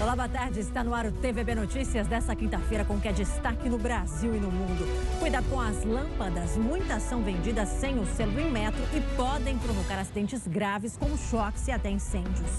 Olá, boa tarde. Está no ar o TVB Notícias dessa quinta-feira com o que é destaque no Brasil e no mundo. Cuidado com as lâmpadas. Muitas são vendidas sem o selo do Inmetro e podem provocar acidentes graves como choques e até incêndios.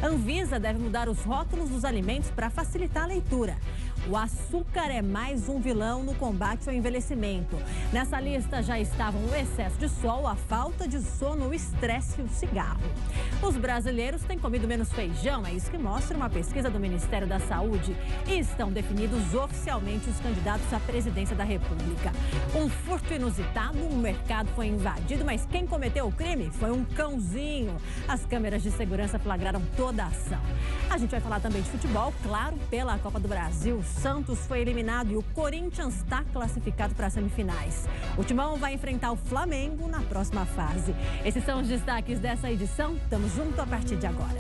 A Anvisa deve mudar os rótulos dos alimentos para facilitar a leitura. O açúcar é mais um vilão no combate ao envelhecimento. Nessa lista já estavam o excesso de sol, a falta de sono, o estresse e o cigarro. Os brasileiros têm comido menos feijão, é isso que mostra uma pesquisa do Ministério da Saúde. E estão definidos oficialmente os candidatos à presidência da República. Um furto inusitado, um mercado foi invadido, mas quem cometeu o crime foi um cãozinho. As câmeras de segurança flagraram toda a ação. A gente vai falar também de futebol, claro, pela Copa do Brasil. Santos foi eliminado e o Corinthians está classificado para as semifinais. O Timão vai enfrentar o Flamengo na próxima fase. Esses são os destaques dessa edição. Estamos juntos a partir de agora.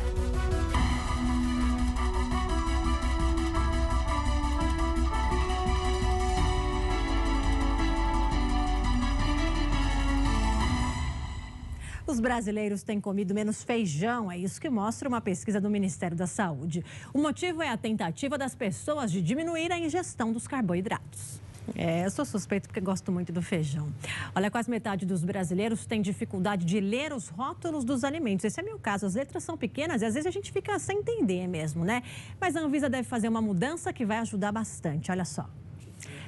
Os brasileiros têm comido menos feijão, é isso que mostra uma pesquisa do Ministério da Saúde. O motivo é a tentativa das pessoas de diminuir a ingestão dos carboidratos. Eu sou suspeito porque gosto muito do feijão. Olha, quase metade dos brasileiros tem dificuldade de ler os rótulos dos alimentos. Esse é meu caso, as letras são pequenas e às vezes a gente fica sem entender mesmo, né? Mas a Anvisa deve fazer uma mudança que vai ajudar bastante, olha só.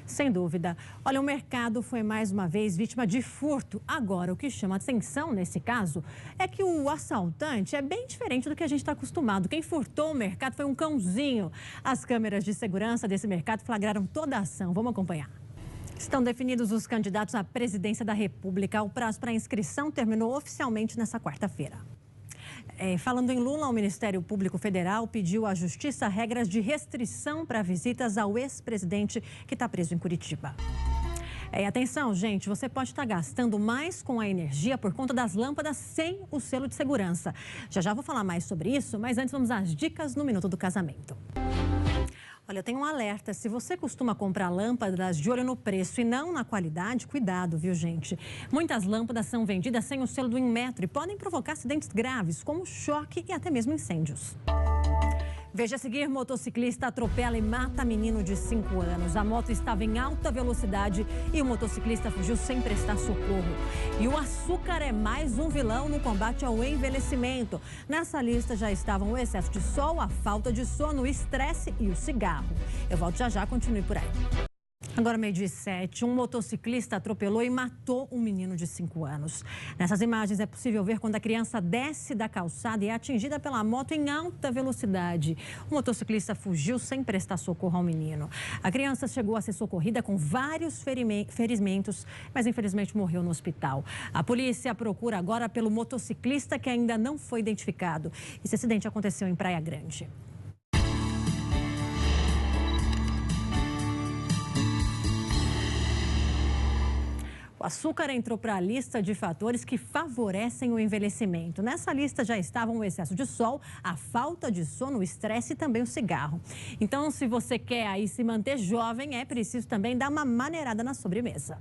Sem dúvida. Olha, o mercado foi mais uma vez vítima de furto. Agora, o que chama atenção nesse caso é que o assaltante é bem diferente do que a gente está acostumado. Quem furtou o mercado foi um cãozinho. As câmeras de segurança desse mercado flagraram toda a ação. Vamos acompanhar. Estão definidos os candidatos à presidência da República. O prazo para inscrição terminou oficialmente nessa quarta-feira. Falando em Lula, o Ministério Público Federal pediu à Justiça regras de restrição para visitas ao ex-presidente que está preso em Curitiba. Atenção, gente, você pode estar gastando mais com a energia por conta das lâmpadas sem o selo de segurança. Já vou falar mais sobre isso, mas antes vamos às dicas no Minuto do Casamento. Olha, eu tenho um alerta. Se você costuma comprar lâmpadas de olho no preço e não na qualidade, cuidado, viu, gente? Muitas lâmpadas são vendidas sem o selo do Inmetro e podem provocar acidentes graves, como choque e até mesmo incêndios. Veja a seguir, motociclista atropela e mata menino de 5 anos. A moto estava em alta velocidade e o motociclista fugiu sem prestar socorro. E o açúcar é mais um vilão no combate ao envelhecimento. Nessa lista já estavam o excesso de sol, a falta de sono, o estresse e o cigarro. Eu volto já, continue por aí. Agora, 12h07, um motociclista atropelou e matou um menino de 5 anos. Nessas imagens é possível ver quando a criança desce da calçada e é atingida pela moto em alta velocidade. O motociclista fugiu sem prestar socorro ao menino. A criança chegou a ser socorrida com vários ferimentos, mas infelizmente morreu no hospital. A polícia procura agora pelo motociclista que ainda não foi identificado. Esse acidente aconteceu em Praia Grande. O açúcar entrou para a lista de fatores que favorecem o envelhecimento. Nessa lista já estavam o excesso de sol, a falta de sono, o estresse e também o cigarro. Então, se você quer aí se manter jovem, é preciso também dar uma maneirada na sobremesa.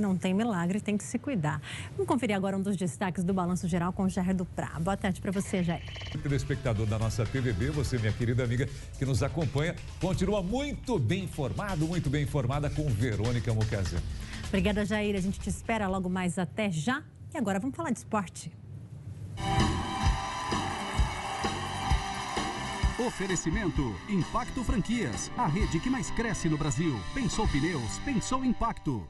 Não tem milagre, tem que se cuidar. Vamos conferir agora um dos destaques do Balanço Geral com o Jair do Prá. Boa tarde para você, Jair. Telespectador da nossa TVB, você, minha querida amiga, que nos acompanha, continua muito bem informado, muito bem informada com Verônica Mocazé. Obrigada, Jair. A gente te espera logo mais. Até já. E agora vamos falar de esporte. Oferecimento Impacto Franquias, a rede que mais cresce no Brasil. Pensou pneus, pensou impacto.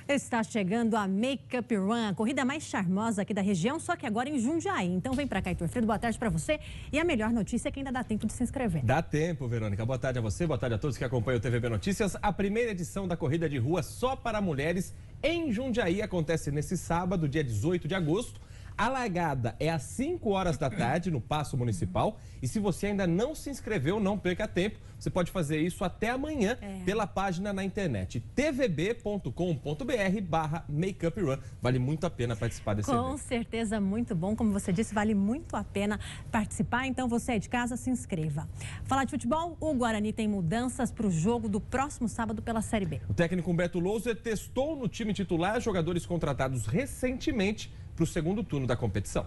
Está chegando a Makeup Run, a corrida mais charmosa aqui da região, só que agora em Jundiaí. Então vem pra cá, Heitor Fredo, boa tarde pra você. E a melhor notícia é que ainda dá tempo de se inscrever. Dá tempo, Verônica. Boa tarde a você, boa tarde a todos que acompanham o TVB Notícias. A primeira edição da corrida de rua só para mulheres em Jundiaí acontece nesse sábado, dia 18 de agosto. A largada é às 5 horas da tarde no Paço Municipal. E se você ainda não se inscreveu, não perca tempo. Você pode fazer isso até amanhã pela página na internet tvb.com.br/makeuprun. Vale muito a pena participar desse evento. Com certeza, muito bom. Como você disse, vale muito a pena participar. Então, você é de casa, se inscreva. Falar de futebol, o Guarani tem mudanças para o jogo do próximo sábado pela Série B. O técnico Humberto Louser testou no time titular jogadores contratados recentemente para o segundo turno da competição.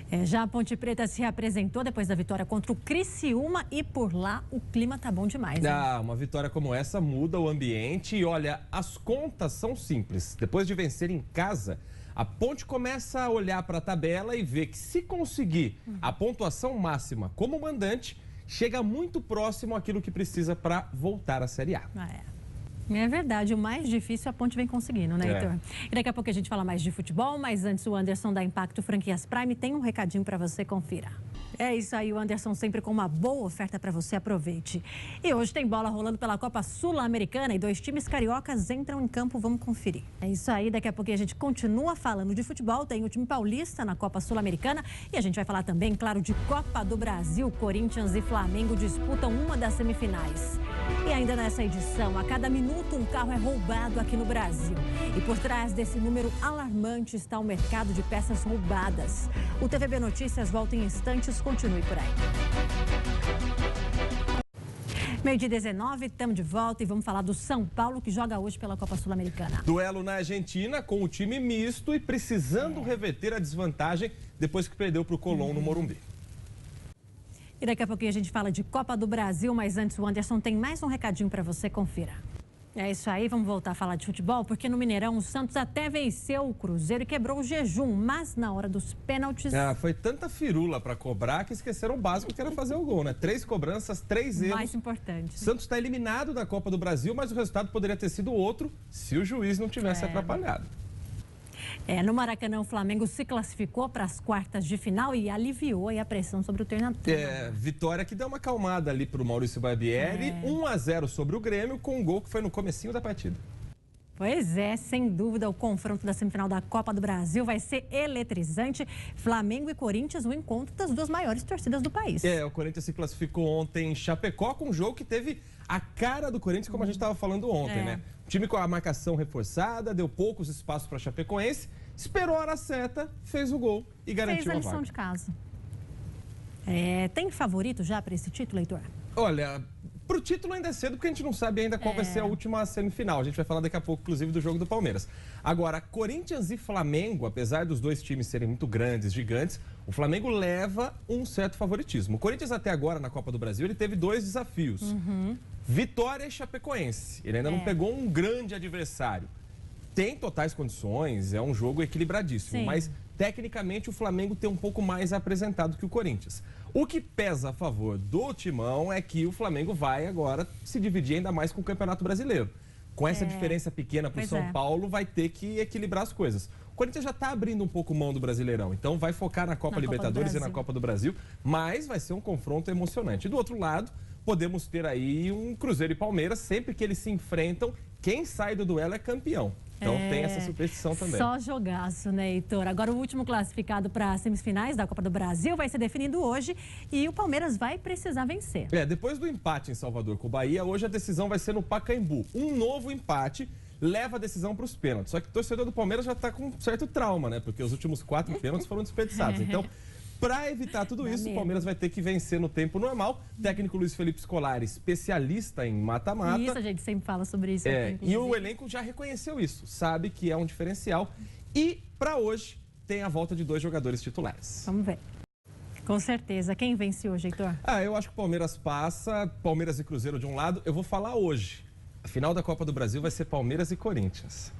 Já a Ponte Preta se reapresentou depois da vitória contra o Criciúma e por lá o clima tá bom demais, né? Uma vitória como essa muda o ambiente e olha, as contas são simples. Depois de vencer em casa, a Ponte começa a olhar para a tabela e ver que se conseguir a pontuação máxima como mandante, chega muito próximo àquilo que precisa para voltar à Série A. É verdade, o mais difícil a Ponte vem conseguindo, né, Heitor? E daqui a pouco a gente fala mais de futebol, mas antes o Anderson da Impacto Franquias Prime tem um recadinho para você, confira. É isso aí, o Anderson sempre com uma boa oferta para você, aproveite. E hoje tem bola rolando pela Copa Sul-Americana e 2 times cariocas entram em campo, vamos conferir. É isso aí, daqui a pouco a gente continua falando de futebol, tem o time paulista na Copa Sul-Americana e a gente vai falar também, claro, de Copa do Brasil. Corinthians e Flamengo disputam uma das semifinais. E ainda nessa edição, a cada minuto um carro é roubado aqui no Brasil. E por trás desse número alarmante está o mercado de peças roubadas. O TVB Notícias volta em instantes, continue por aí. 12h19, estamos de volta e vamos falar do São Paulo, que joga hoje pela Copa Sul-Americana. Duelo na Argentina com o time misto e precisando reverter a desvantagem depois que perdeu para o Colón no Morumbi. E daqui a pouquinho a gente fala de Copa do Brasil, mas antes o Anderson tem mais um recadinho para você, confira. É isso aí, vamos voltar a falar de futebol, porque no Mineirão o Santos até venceu o Cruzeiro e quebrou o jejum, mas na hora dos pênaltis... Foi tanta firula para cobrar que esqueceram o básico, que era fazer o gol, né? 3 cobranças, 3 erros. Mais importante. O Santos está eliminado da Copa do Brasil, mas o resultado poderia ter sido outro se o juiz não tivesse atrapalhado. No Maracanã, o Flamengo se classificou para as quartas de final e aliviou aí a pressão sobre o treinador. Vitória que deu uma acalmada ali para o Maurício Barbieri, 1-0 sobre o Grêmio, com um gol que foi no comecinho da partida. Pois é, sem dúvida, o confronto da semifinal da Copa do Brasil vai ser eletrizante. Flamengo e Corinthians, o encontro das 2 maiores torcidas do país. O Corinthians se classificou ontem em Chapecó com um jogo que teve a cara do Corinthians, como a gente estava falando ontem, né? O time com a marcação reforçada, deu poucos espaços para a Chapecoense, esperou a hora certa, fez o gol e garantiu a vaga. Fez a lição de casa. Tem favorito já para esse título, Heitor? Olha, pro título ainda é cedo, porque a gente não sabe ainda qual vai ser a última semifinal. A gente vai falar daqui a pouco, inclusive, do jogo do Palmeiras. Agora, Corinthians e Flamengo, apesar dos 2 times serem muito grandes, gigantes, o Flamengo leva um certo favoritismo. O Corinthians até agora, na Copa do Brasil, ele teve 2 desafios. Vitória e Chapecoense. Ele ainda não pegou um grande adversário. Tem totais condições, é um jogo equilibradíssimo, mas tecnicamente o Flamengo tem um pouco mais apresentado que o Corinthians. O que pesa a favor do Timão é que o Flamengo vai agora se dividir ainda mais com o Campeonato Brasileiro. Com essa diferença pequena para o São Paulo, vai ter que equilibrar as coisas. O Corinthians já está abrindo um pouco mão do Brasileirão, então vai focar na Copa Libertadores e na Copa do Brasil, mas vai ser um confronto emocionante. E do outro lado, podemos ter aí um Cruzeiro e Palmeiras, sempre que eles se enfrentam, quem sai do duelo é campeão. Então tem essa superstição também. Só jogaço, né, Heitor? Agora o último classificado para as semifinais da Copa do Brasil vai ser definido hoje e o Palmeiras vai precisar vencer. Depois do empate em Salvador com o Bahia, hoje a decisão vai ser no Pacaembu. Um novo empate leva a decisão para os pênaltis. Só que o torcedor do Palmeiras já está com um certo trauma, né? Porque os últimos 4 pênaltis foram desperdiçados. Então, para evitar tudo isso, o Palmeiras vai ter que vencer no tempo normal. O técnico Luiz Felipe Scolari, especialista em mata-mata. Isso, a gente sempre fala sobre isso. E o elenco já reconheceu isso, sabe que é um diferencial. E para hoje tem a volta de 2 jogadores titulares. Vamos ver. Com certeza. Quem vence hoje, Heitor? Eu acho que o Palmeiras passa, Palmeiras e Cruzeiro de um lado. Eu vou falar hoje. A final da Copa do Brasil vai ser Palmeiras e Corinthians.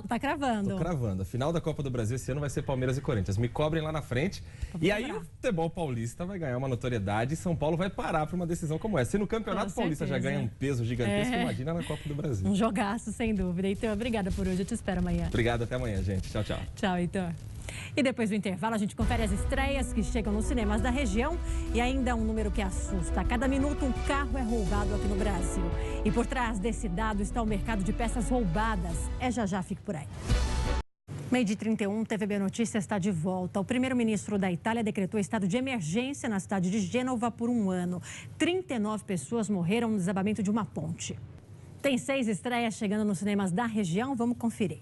Tá cravando. Tô cravando. A final da Copa do Brasil esse ano vai ser Palmeiras e Corinthians. Me cobrem lá na frente. E aí o futebol paulista vai ganhar uma notoriedade e São Paulo vai parar para uma decisão como essa. Se no Campeonato Paulista já ganha um peso gigantesco, imagina na Copa do Brasil. Um jogaço, sem dúvida. Heitor, obrigada por hoje. Eu te espero amanhã. Obrigado, até amanhã, gente. Tchau, tchau. Tchau, Heitor. E depois do intervalo, a gente confere as estreias que chegam nos cinemas da região e ainda um número que assusta. A cada minuto, um carro é roubado aqui no Brasil. E por trás desse dado está o mercado de peças roubadas. Já, fique por aí. 12h31, TVB Notícias está de volta. O primeiro-ministro da Itália decretou estado de emergência na cidade de Gênova por 1 ano. 39 pessoas morreram no desabamento de uma ponte. Tem 6 estreias chegando nos cinemas da região, vamos conferir.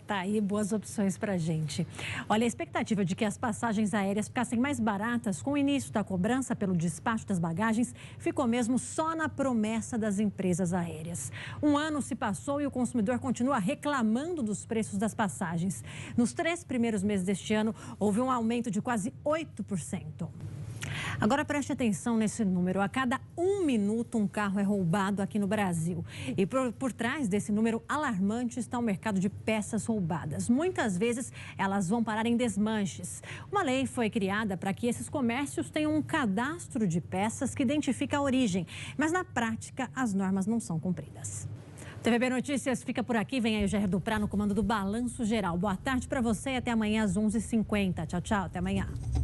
Tá aí, boas opções pra gente. Olha, a expectativa de que as passagens aéreas ficassem mais baratas com o início da cobrança pelo despacho das bagagens ficou mesmo só na promessa das empresas aéreas. Um ano se passou e o consumidor continua reclamando dos preços das passagens. Nos 3 primeiros meses deste ano, houve um aumento de quase 8%. Agora preste atenção nesse número. A cada 1 minuto um carro é roubado aqui no Brasil. E por trás desse número alarmante está o mercado de peças roubadas. Muitas vezes elas vão parar em desmanches. Uma lei foi criada para que esses comércios tenham um cadastro de peças que identifica a origem. Mas na prática as normas não são cumpridas. TVB Notícias fica por aqui. Vem aí o Jair Duprá no comando do Balanço Geral. Boa tarde para você e até amanhã às 11h50. Tchau, tchau. Até amanhã.